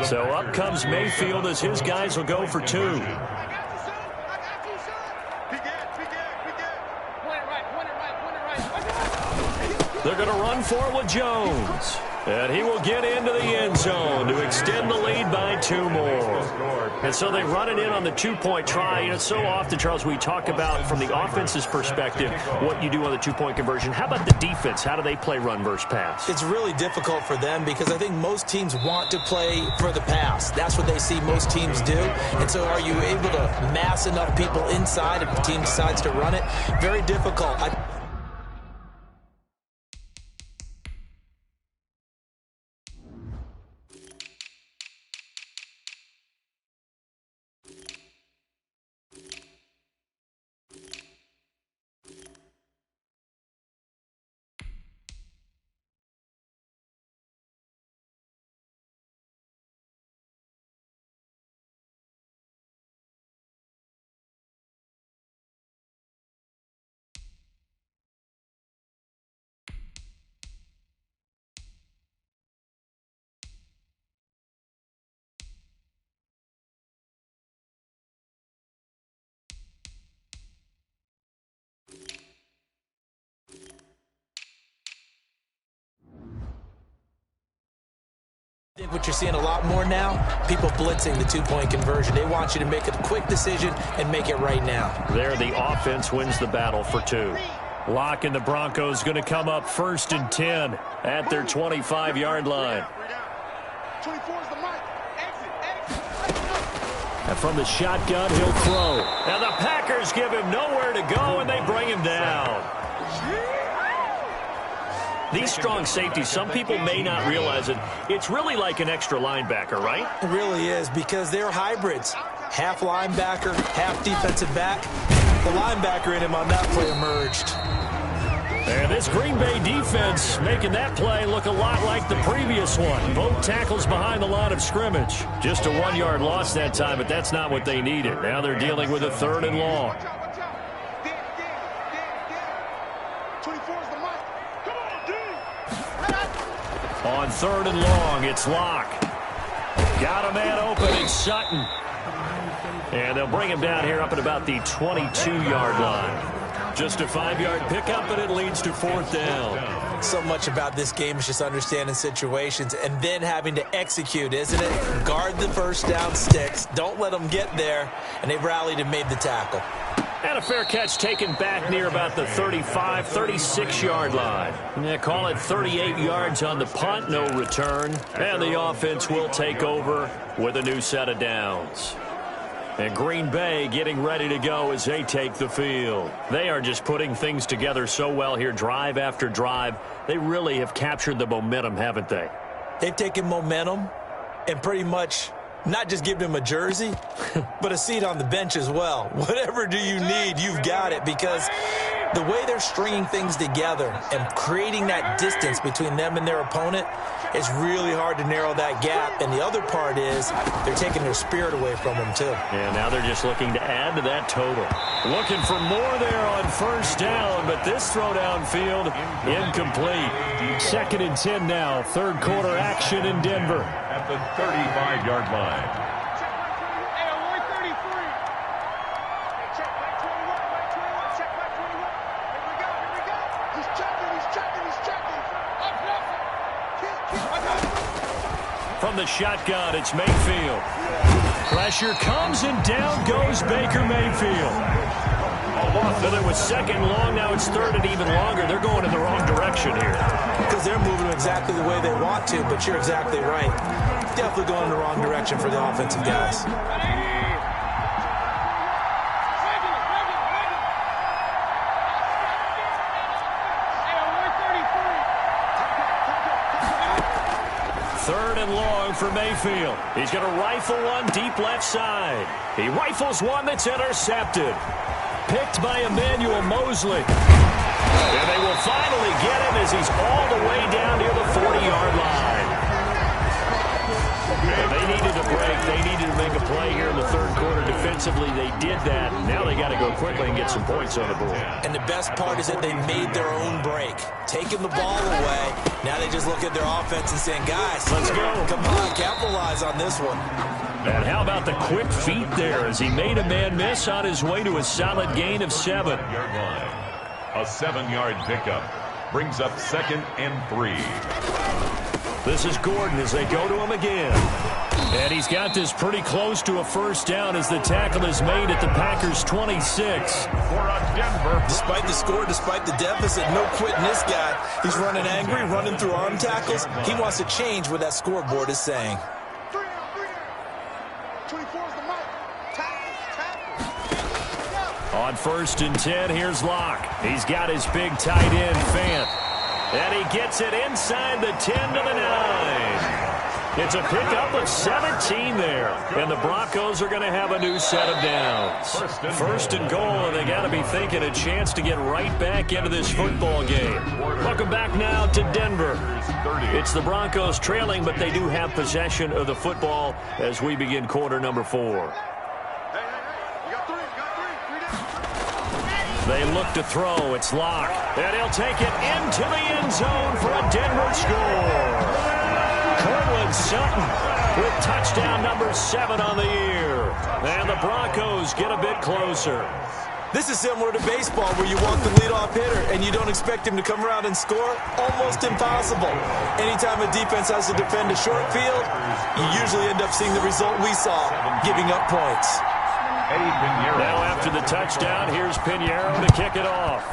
So up comes Mayfield as his guys will go for two. They're going to run for it with Jones. And he will get into the end zone to extend the lead by 2 more. And so they run it in on the 2-point try. You know, so often, Charles, we talk about from the offense's perspective what you do on the 2-point conversion. How about the defense? How do they play run versus pass? It's really difficult for them because I think most teams want to play for the pass. That's what they see most teams do. And so are you able to mass enough people inside if the team decides to run it? Very difficult. I think what you're seeing a lot more now, people blitzing the 2-point conversion. They want you to make a quick decision and make it right now. There, the offense wins the battle for 2. Lock and the Broncos going to come up 1st and 10 at their 25-yard line. And from the shotgun, he'll throw. And the Packers give him nowhere to go, and they bring him down. These strong safeties, some people may not realize it. It's really like an extra linebacker, right? It really is because they're hybrids. Half linebacker, half defensive back. The linebacker in him on that play emerged. And this Green Bay defense making that play look a lot like the previous one. Both tackles behind the line of scrimmage. Just a 1-yard loss that time, but that's not what they needed. Now they're dealing with a 3rd and long. On 3rd and long, it's Locke. Got a man open, it's Sutton. And they'll bring him down here up at about the 22-yard line. Just a 5-yard pickup, and it leads to 4th down. So much about this game is just understanding situations and then having to execute, isn't it? Guard the first down sticks. Don't let them get there. And they rallied and made the tackle. And a fair catch taken back near about the 35, 36-yard line. They call it 38 yards on the punt, no return. And the offense will take over with a new set of downs. And Green Bay getting ready to go as they take the field. They are just putting things together so well here, drive after drive. They really have captured the momentum, haven't they? They've taken momentum and pretty much not just given him a jersey, but a seat on the bench as well. Whatever do you need, you've got it, because the way they're stringing things together and creating that distance between them and their opponent is really hard to narrow that gap. And the other part is they're taking their spirit away from them, too. Yeah, now they're just looking to add to that total. Looking for more there on 1st down, but this throw downfield incomplete. 2nd and 10 now, 3rd quarter action in Denver. At the 35-yard line. From the shotgun, it's Mayfield. Pressure comes, and down goes Baker Mayfield. So there was 2nd and long, now it's 3rd and even longer. They're going in the wrong direction here. Because they're moving exactly the way they want to, but you're exactly right. Definitely going in the wrong direction for the offensive guys. For Mayfield. He's going to rifle one deep left side. He rifles one that's intercepted. Picked by Emmanuel Mosley. And they will finally get him as he's all the way down near the 40-yard line. They needed a break. They needed to make a play here in the 3rd quarter to defensively, they did that. Now they got to go quickly and get some points on the board. And the best part is that they made their own break. Taking the ball away, now they just look at their offense and saying, guys, let's go. Come on, capitalize on this one. And how about the quick feet there as he made a man miss on his way to a solid gain of 7. A 7-yard pickup brings up 2nd and 3. This is Gordon as they go to him again. And he's got this pretty close to a first down as the tackle is made at the Packers' 26. Despite the score, despite the deficit, no quitting this guy. He's running angry, running through arm tackles. He wants to change what that scoreboard is saying. On 1st and 10, here's Locke. He's got his big tight end, Fant. And he gets it inside the 10 to the 9. It's a pickup of 17 there. And the Broncos are going to have a new set of downs. 1st and goal, and they got to be thinking a chance to get right back into this football game. Welcome back now to Denver. It's the Broncos trailing, but they do have possession of the football as we begin quarter number 4. They look to throw. It's Locke. And he'll take it into the end zone for a Denver score. Cortland Sutton with touchdown number 7 on the year. And the Broncos get a bit closer. This is similar to baseball where you walk the leadoff hitter and you don't expect him to come around and score. Almost impossible. Anytime a defense has to defend a short field, you usually end up seeing the result we saw, giving up points. Now after the touchdown, here's Pinheiro to kick it off.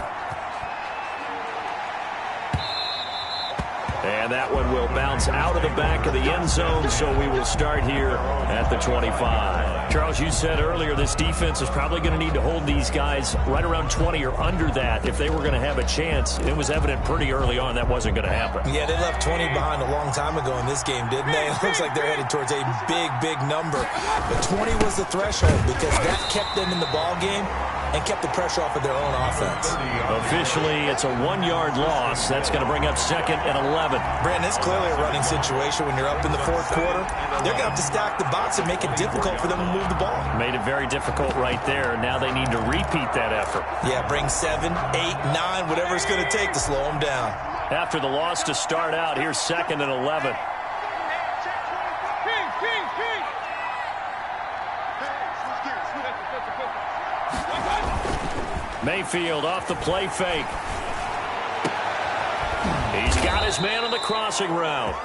And that one will bounce out of the back of the end zone, so we will start here at the 25. Charles, you said earlier this defense is probably going to need to hold these guys right around 20 or under that if they were going to have a chance. It was evident pretty early on that wasn't going to happen. Yeah, they left 20 behind a long time ago in this game, didn't they? It looks like they're headed towards a big, big number. But 20 was the threshold because that kept them in the ball game and kept the pressure off of their own offense. Officially, it's a 1-yard loss. That's going to bring up 2nd and 11. Brandon, it's clearly a running situation when you're up in the 4th quarter. They're going to have to stack the box and make it difficult for them to move the ball. Made it very difficult right there. Now they need to repeat that effort. Yeah, bring 7, 8, 9, whatever it's going to take to slow them down. After the loss to start out, here's 2nd and 11. Mayfield off the play fake. He's got his man on the crossing route.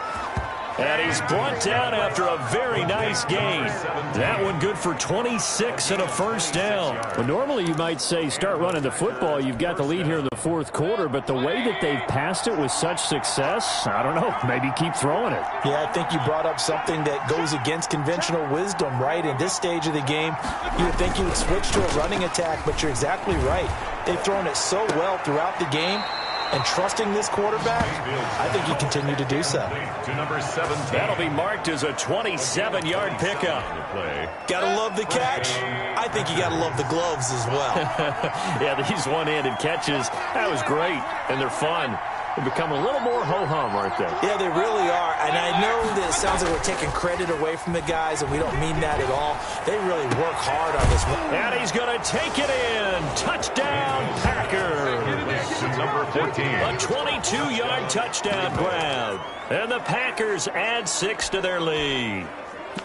And he's brought down after a very nice gain. That one good for 26 and a first down. Well, normally you might say start running the football. You've got the lead here in the 4th quarter, but the way that they've passed it with such success, I don't know, maybe keep throwing it. Yeah, I think you brought up something that goes against conventional wisdom, right? In this stage of the game, you would think you would switch to a running attack, but you're exactly right. They've thrown it so well throughout the game. And trusting this quarterback, I think you continue to do so. To number 17. That'll be marked as a 27-yard pickup. Gotta love the catch. I think you gotta love the gloves as well. Yeah, these one-handed catches, that was great, and they're fun. They become a little more ho-hum, aren't they? Yeah, they really are. And I know that it sounds like we're taking credit away from the guys, and we don't mean that at all. They really work hard on this one. And he's going to take it in. Touchdown, Packers. Number 14. A 22-yard touchdown grab. And the Packers add 6 to their lead.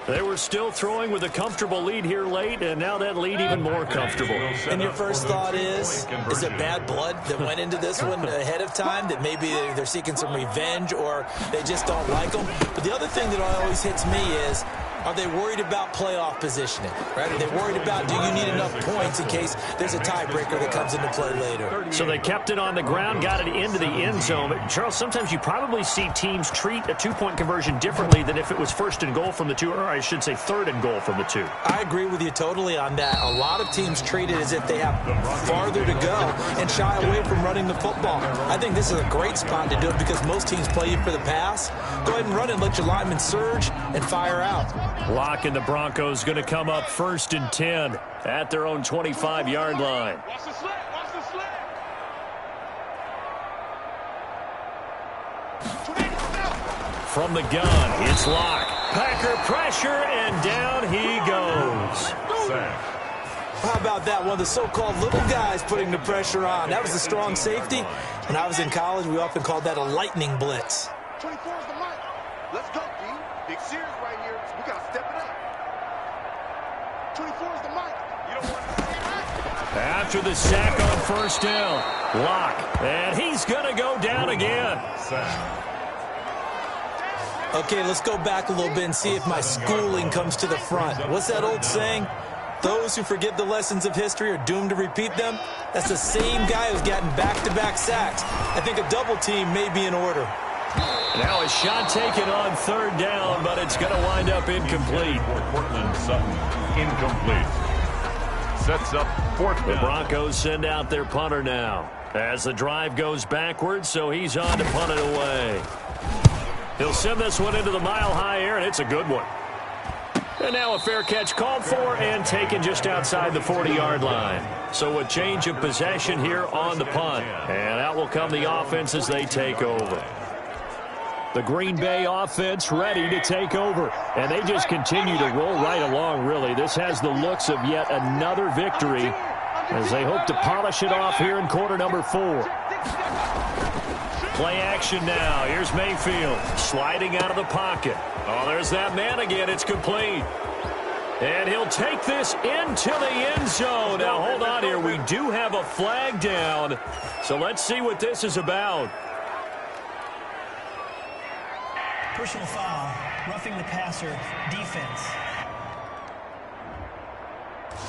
They were still throwing with a comfortable lead here late, and now that lead even more comfortable. And your first thought is it bad blood that went into this one ahead of time, that maybe they're seeking some revenge or they just don't like them? But the other thing that always hits me is, are they worried about playoff positioning? Right? Are they worried about, do you need enough points in case there's a tiebreaker that comes into play later? So they kept it on the ground, got it into the end zone. But Charles, sometimes you probably see teams treat a 2-point conversion differently than if it was 1st and goal from the 2, or I should say 3rd and goal from the 2. I agree with you totally on that. A lot of teams treat it as if they have farther to go and shy away from running the football. I think this is a great spot to do it because most teams play you for the pass. Go ahead and run it, let your linemen surge and fire out. Locke and the Broncos going to come up 1st and 10 at their own 25-yard line. Watch the slant. Watch the slant. From the gun, it's Locke. Packer pressure, and down he goes. sack. How about that? One of the so-called little guys putting the pressure on. That was a strong safety. When I was in college, we often called that a lightning blitz. 24 is the mic. Let's go, D. Big series right here. So we got to step it up. 24 is the mic. You don't want to say that. After the sack on first down, Locke. And he's going to go down again. Sack. Okay, let's go back a little bit and see if my schooling comes to the front. What's that old saying? Those who forget the lessons of history are doomed to repeat them. That's the same guy who's gotten back-to-back sacks. I think a double team may be in order. Now a shot taken on third down, but it's going to wind up incomplete. For Portland Sutton, incomplete. Sets up fourth down. The Broncos send out their punter now as the drive goes backwards, so he's on to punt it away. He'll send this one into the mile-high air, and it's a good one. And now a fair catch called for and taken just outside the 40-yard line. So a change of possession here on the punt. And out will come the offense as they take over. The Green Bay offense ready to take over. And they just continue to roll right along, really. This has the looks of yet another victory as they hope to polish it off here in quarter number 4. Play action now. Here's Mayfield sliding out of the pocket. Oh, there's that man again. It's complete. And he'll take this into the end zone. Now, hold on here. We do have a flag down. So let's see what this is about. Personal foul, roughing the passer, defense.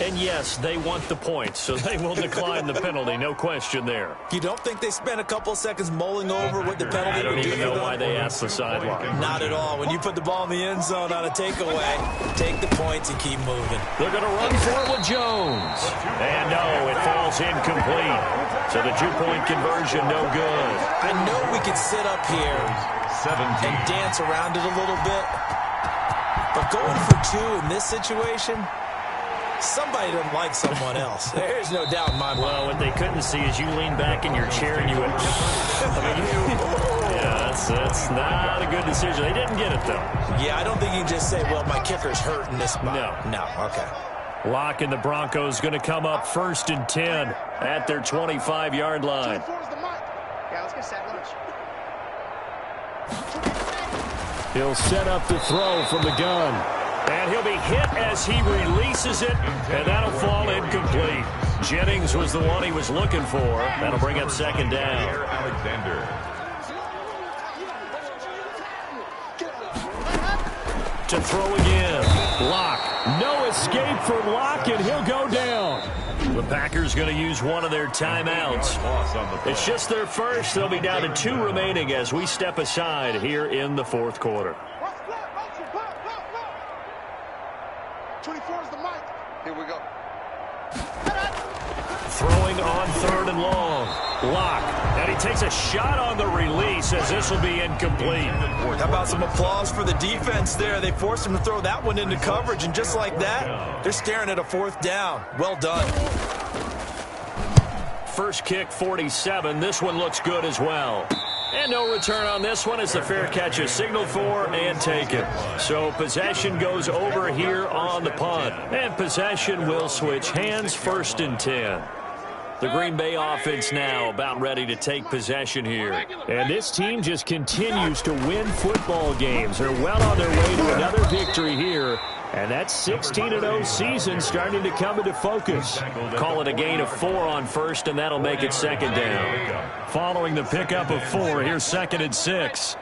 And yes, they want the points, so they will decline the penalty. No question there. You don't think they spent a couple seconds mulling over what the penalty I don't would do even know why they asked the sideline. Not at all. When you put the ball in the end zone on a takeaway, take the points and keep moving. They're going to run for it with Jones. And no, it falls incomplete. So the two-point conversion, no good. I know we could sit up here and dance around it a little bit, but going for 2 in this situation, somebody doesn't like someone else. There's no doubt in my mind. Well, what they couldn't see is you lean back in your chair and you went, yeah, that's not a good decision. They didn't get it, though. Yeah, I don't think you can just say, well, my kicker's hurt in this spot. No, okay. Locke and the Broncos going to come up 1st and 10 at their 25-yard line. 24 is the mic. Yeah, let's get sack lunch. He'll set up the throw from the gun. And he'll be hit as he releases it, and that'll fall incomplete. Jennings was the one he was looking for. That'll bring up 2nd down. Alexander. To throw again. Locke. No escape from Locke, and he'll go down. The Packers going to use one of their timeouts. It's just their first. They'll be down to 2 remaining as we step aside here in the 4th quarter. 24 is the mic. Here we go. Throwing on 3rd and long. Locke. And he takes a shot on the release as this will be incomplete. How about some applause for the defense there? They forced him to throw that one into coverage, and just like that, they're staring at a 4th down. Well done. First kick, 47. This one looks good as well. And no return on this one as the fair catch is signaled for and taken. So possession goes over here on the punt. And possession will switch hands, 1st and 10. The Green Bay offense now about ready to take possession here. And this team just continues to win football games. They're well on their way to another victory here. And that 16-0 season starting to come into focus. Call it a gain of 4 on 1st, and that'll make it 2nd down. Following the pickup of 4, here's 2nd and 6.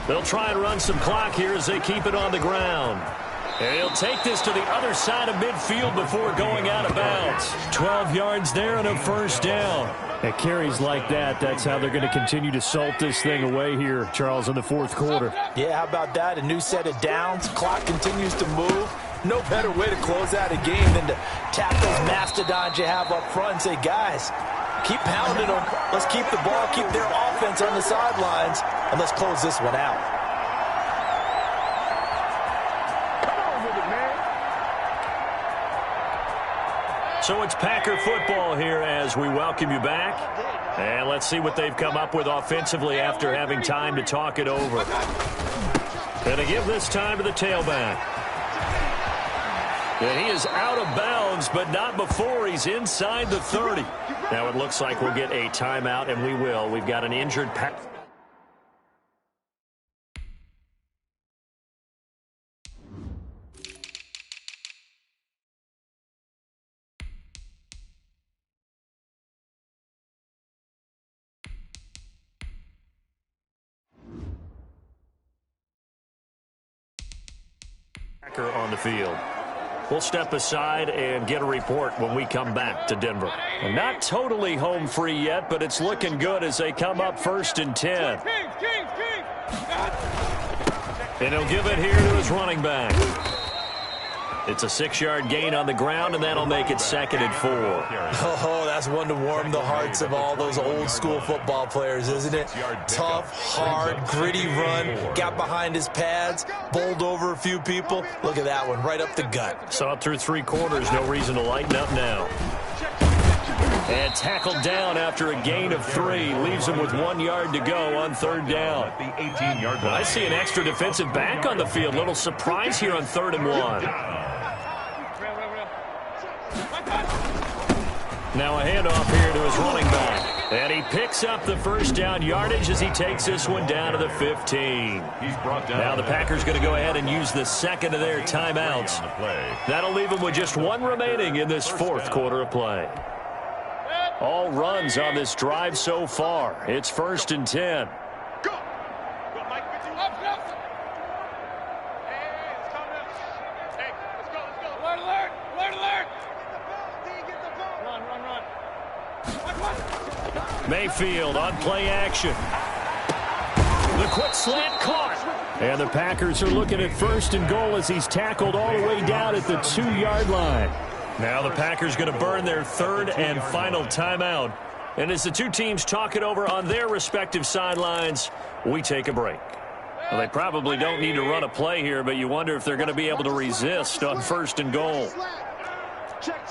They'll try and run some clock here as they keep it on the ground. And he'll take this to the other side of midfield before going out of bounds. 12 yards there and a 1st down. At carries like that, that's how they're going to continue to salt this thing away here, Charles, in the 4th quarter. Yeah, how about that? A new set of downs. Clock continues to move. No better way to close out a game than to tap those mastodons you have up front and say, guys, keep pounding them. Let's keep the ball, keep their offense on the sidelines, and let's close this one out. So it's Packer football here as we welcome you back. And let's see what they've come up with offensively after having time to talk it over. And to give this time to the tailback. And he is out of bounds, but not before he's inside the 30. Now it looks like we'll get a timeout, and we will. We've got an injured pack. On the field. We'll step aside and get a report when we come back to Denver. And not totally home free yet, but it's looking good as they come up 1st and 10. And he'll give it here to his running back. It's a 6-yard gain on the ground, and that'll make it 2nd and 4. Oh, that's one to warm the hearts of all those old-school football players, isn't it? Tough, hard, gritty run, got behind his pads, bowled over a few people. Look at that one, right up the gut. Saw it through 3 quarters, no reason to lighten up now. And tackled down after a gain of 3. Leaves him with 1 yard to go on 3rd down. At the 18-yard line. I see an extra defensive back on the field. Little surprise here on 3rd and 1. Now a handoff here to his running back. And he picks up the 1st down yardage as he takes this one down to the 15. He's brought down. Now the Packers going to go ahead and use the 2nd of their timeouts. That'll leave them with just 1 remaining in this 4th quarter of play. All runs on this drive so far. It's 1st and 10. Go. Go, Mike. Hey, let's calm down. Hey, let's go. Alert, alert. Alert, alert. Get the ball. Run. Mayfield on play action. The quick slant caught. And the Packers are looking at 1st and goal as he's tackled all the way down at the 2-yard line. Now the Packers going to burn their 3rd and final timeout. And as the two teams talk it over on their respective sidelines, we take a break. Well, they probably don't need to run a play here, but you wonder if they're going to be able to resist on 1st and goal. Check.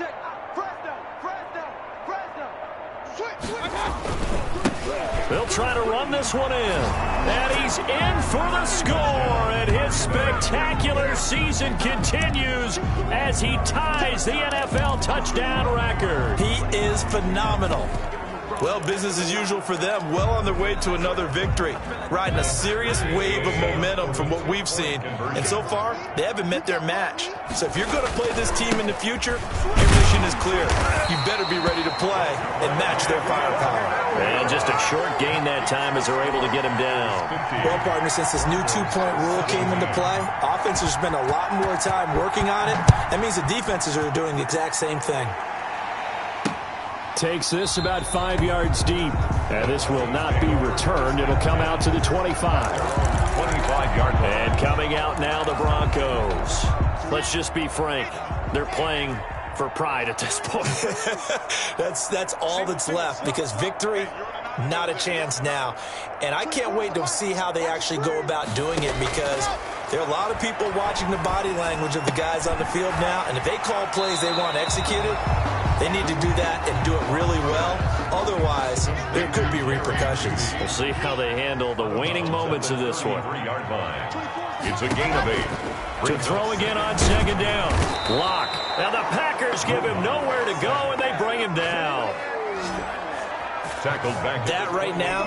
They'll try to run this one in. And he's in for the score. And his spectacular season continues as he ties the NFL touchdown record. He is phenomenal. Well, business as usual for them. Well on their way to another victory. Riding a serious wave of momentum from what we've seen. And so far, they haven't met their match. So if you're going to play this team in the future, your mission is clear. You better be ready to play and match their firepower. And just a short gain that time as they're able to get him down. Well, partner, since this new 2-point rule came into play, offenses spend a lot more time working on it. That means the defenses are doing the exact same thing. Takes this about 5 yards deep. And this will not be returned. It'll come out to the 25. 25-yard line. And coming out now, the Broncos. Let's just be frank. They're playing for pride at this point. That's all that's left, because victory, not a chance now. And I can't wait to see how they actually go about doing it, because there are a lot of people watching the body language of the guys on the field now, and if they call plays they want executed, they need to do that and do it really well. Otherwise, there could be repercussions. We'll see how they handle the waning moments of this one. 3-yard line. It's a gain of 8. To throw again on 2nd down. Block. Now the Packers give him nowhere to go, and they bring him down. Tackled back. That right now,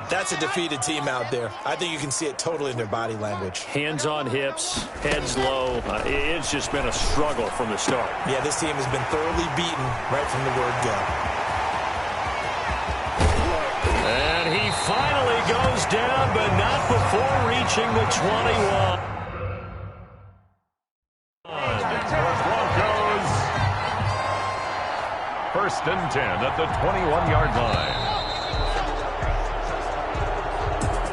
that's a defeated team out there. I think you can see it totally in their body language. Hands on hips, heads low. It's just been a struggle from the start. Yeah, this team has been thoroughly beaten right from the word go. And he finally goes down, but not before reaching the 21. Broncos. 1st and 10 at the 21-yard line.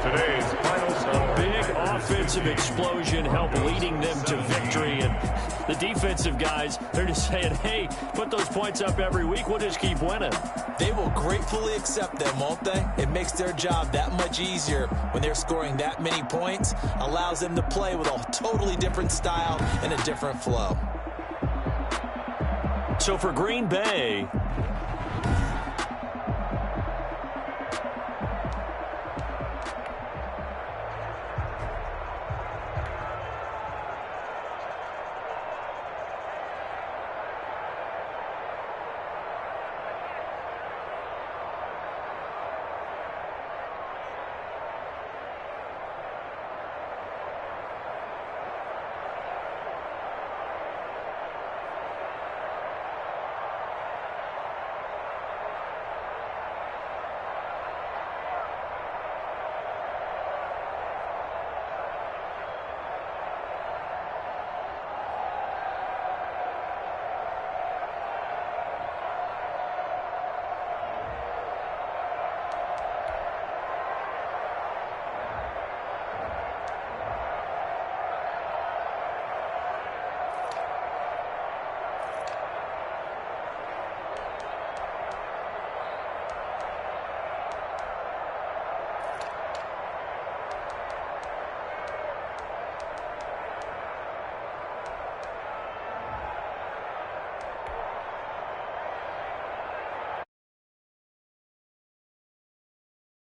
Today's final score. Big offensive explosion help leading them to victory. And the defensive guys, they're just saying, hey, put those points up every week. We'll just keep winning. They will gratefully accept them, won't they? It makes their job that much easier when they're scoring that many points. Allows them to play with a totally different style and a different flow. So for Green Bay,